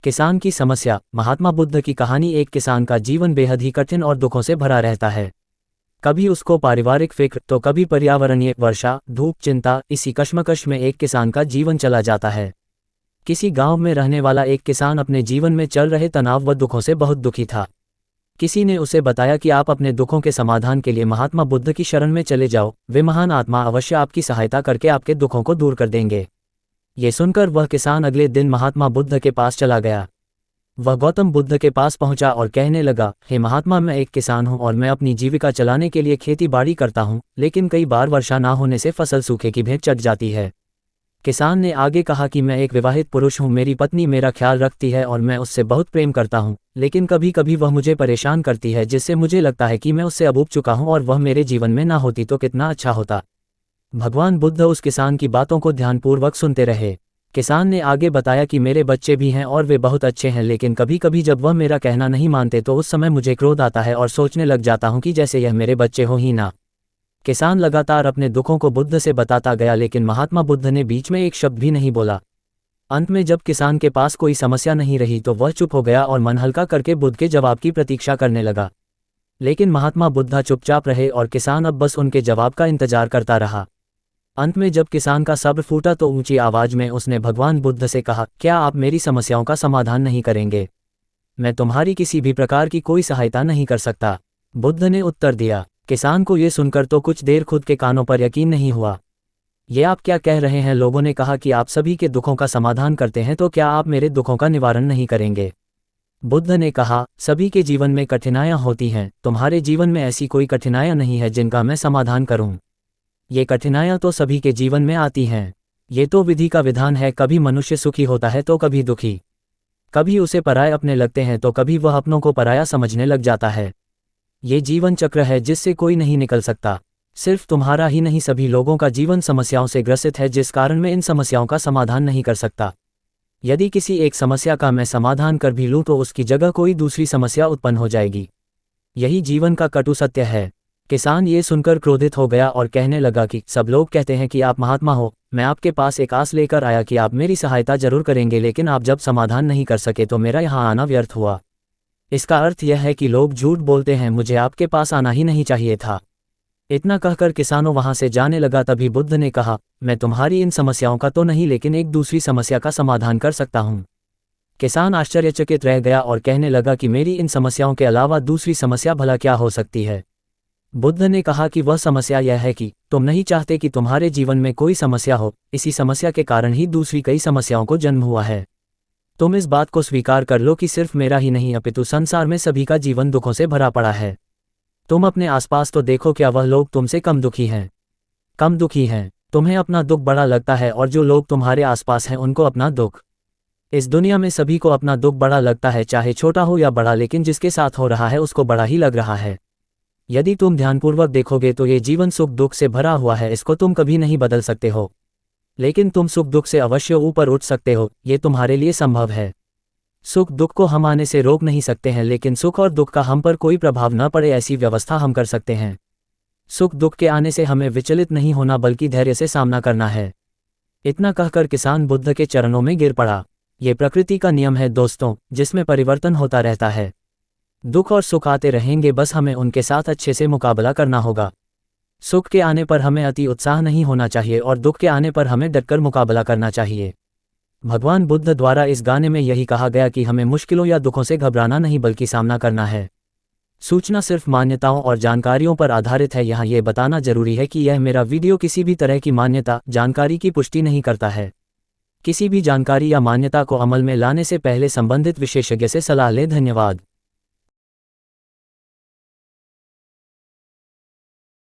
किसान की समस्या। महात्मा बुद्ध की कहानी। एक किसान का जीवन बेहद ही कठिन और दुखों से भरा रहता है। कभी उसको पारिवारिक फिक्र तो कभी पर्यावरणीय वर्षा, धूप, चिंता। इसी कश्मकश में एक किसान का जीवन चला जाता है। किसी गांव में रहने वाला एक किसान अपने जीवन में चल रहे तनाव व दुखों से बहुत दुखी था। किसी ने उसे बताया कि आप अपने दुखों के समाधान के लिए महात्मा बुद्ध की शरण में चले जाओ, वे महान आत्मा अवश्य आपकी सहायता करके आपके दुखों को दूर कर देंगे। ये सुनकर वह किसान अगले दिन महात्मा बुद्ध के पास चला गया। वह गौतम बुद्ध के पास पहुंचा और कहने लगा, हे महात्मा, मैं एक किसान हूं और मैं अपनी जीविका चलाने के लिए खेती बाड़ी करता हूं, लेकिन कई बार वर्षा ना होने से फसल सूखे की भेंट चढ़ जाती है। किसान ने आगे कहा कि मैं एक विवाहित पुरुष हूं, मेरी पत्नी मेरा ख्याल रखती है और मैं उससे बहुत प्रेम करता हूं, लेकिन कभी कभी वह मुझे परेशान करती है जिससे मुझे लगता है कि मैं उससे अब ऊब चुका हूं और वह मेरे जीवन में ना होती तो कितना अच्छा होता। भगवान बुद्ध उस किसान की बातों को ध्यानपूर्वक सुनते रहे। किसान ने आगे बताया कि मेरे बच्चे भी हैं और वे बहुत अच्छे हैं, लेकिन कभी कभी जब वह मेरा कहना नहीं मानते तो उस समय मुझे क्रोध आता है और सोचने लग जाता हूं कि जैसे यह मेरे बच्चे हो ही ना। किसान लगातार अपने दुखों को बुद्ध से बताता गया, लेकिन महात्मा बुद्ध ने बीच में एक शब्द भी नहीं बोला। अंत में जब किसान के पास कोई समस्या नहीं रही तो वह चुप हो गया और मन हल्का करके बुद्ध के जवाब की प्रतीक्षा करने लगा। लेकिन महात्मा बुद्ध चुपचाप रहे और किसान अब बस उनके जवाब का इंतजार करता रहा। अंत में जब किसान का सब्र फूटा तो ऊंची आवाज में उसने भगवान बुद्ध से कहा, क्या आप मेरी समस्याओं का समाधान नहीं करेंगे? मैं तुम्हारी किसी भी प्रकार की कोई सहायता नहीं कर सकता। बुद्ध ने उत्तर दिया। किसान को ये सुनकर तो कुछ देर खुद के कानों पर यकीन नहीं हुआ। ये आप क्या कह रहे हैं? लोगों ने कहा कि आप सभी के दुखों का समाधान करते हैं, तो क्या आप मेरे दुखों का निवारण नहीं करेंगे? बुद्ध ने कहा, सभी के जीवन में कठिनाइयां होती हैं, तुम्हारे जीवन में ऐसी कोई कठिनाइयां नहीं है जिनका मैं समाधान करूं। ये कठिनाइयां तो सभी के जीवन में आती हैं। ये तो विधि का विधान है, कभी मनुष्य सुखी होता है तो कभी दुखी, कभी उसे पराये अपने लगते हैं तो कभी वह अपनों को पराया समझने लग जाता है। ये जीवन चक्र है जिससे कोई नहीं निकल सकता। सिर्फ तुम्हारा ही नहीं, सभी लोगों का जीवन समस्याओं से ग्रसित है, जिस कारण मैं इन समस्याओं का समाधान नहीं कर सकता। यदि किसी एक समस्या का मैं समाधान कर भी लूँ तो उसकी जगह कोई दूसरी समस्या उत्पन्न हो जाएगी। यही जीवन का कटु सत्य है। किसान ये सुनकर क्रोधित हो गया और कहने लगा कि सब लोग कहते हैं कि आप महात्मा हो, मैं आपके पास एक आस लेकर आया कि आप मेरी सहायता जरूर करेंगे, लेकिन आप जब समाधान नहीं कर सके तो मेरा यहाँ आना व्यर्थ हुआ। इसका अर्थ यह है कि लोग झूठ बोलते हैं, मुझे आपके पास आना ही नहीं चाहिए था। इतना कहकर किसानों वहां से जाने लगा। तभी बुद्ध ने कहा, मैं तुम्हारी इन समस्याओं का तो नहीं, लेकिन एक दूसरी समस्या का समाधान कर सकता हूँ। किसान आश्चर्यचकित रह गया और कहने लगा कि मेरी इन समस्याओं के अलावा दूसरी समस्या भला क्या हो सकती है? बुद्ध ने कहा कि वह समस्या यह है कि तुम नहीं चाहते कि तुम्हारे जीवन में कोई समस्या हो, इसी समस्या के कारण ही दूसरी कई समस्याओं को जन्म हुआ है। तुम इस बात को स्वीकार कर लो कि सिर्फ मेरा ही नहीं अपितु संसार में सभी का जीवन दुखों से भरा पड़ा है। तुम अपने आसपास तो देखो, क्या वह लोग तुमसे कम दुखी हैं? तुम्हें अपना दुख बड़ा लगता है और जो लोग तुम्हारे आसपास हैं उनको अपना दुख। इस दुनिया में सभी को अपना दुख बड़ा लगता है, चाहे छोटा हो या बड़ा, लेकिन जिसके साथ हो रहा है उसको बड़ा ही लग रहा है। यदि तुम ध्यानपूर्वक देखोगे तो ये जीवन सुख दुख से भरा हुआ है, इसको तुम कभी नहीं बदल सकते हो, लेकिन तुम सुख दुख से अवश्य ऊपर उठ सकते हो, ये तुम्हारे लिए संभव है। सुख दुख को हम आने से रोक नहीं सकते हैं, लेकिन सुख और दुख का हम पर कोई प्रभाव न पड़े ऐसी व्यवस्था हम कर सकते हैं। सुख दुख के आने से हमें विचलित नहीं होना बल्कि धैर्य से सामना करना है। इतना कहकर किसान बुद्ध के चरणों में गिर पड़ा। ये प्रकृति का नियम है दोस्तों, जिसमें परिवर्तन होता रहता है। दुख और सुख आते रहेंगे, बस हमें उनके साथ अच्छे से मुकाबला करना होगा। सुख के आने पर हमें अति उत्साह नहीं होना चाहिए और दुख के आने पर हमें डटकर मुकाबला करना चाहिए। भगवान बुद्ध द्वारा इस गाने में यही कहा गया कि हमें मुश्किलों या दुखों से घबराना नहीं बल्कि सामना करना है। सूचना सिर्फ मान्यताओं और जानकारियों पर आधारित है। यहाँ ये बताना जरूरी है कि यह मेरा वीडियो किसी भी तरह की मान्यता जानकारी की पुष्टि नहीं करता है। किसी भी जानकारी या मान्यता को अमल में लाने से पहले संबंधित विशेषज्ञ से सलाह लें। धन्यवाद।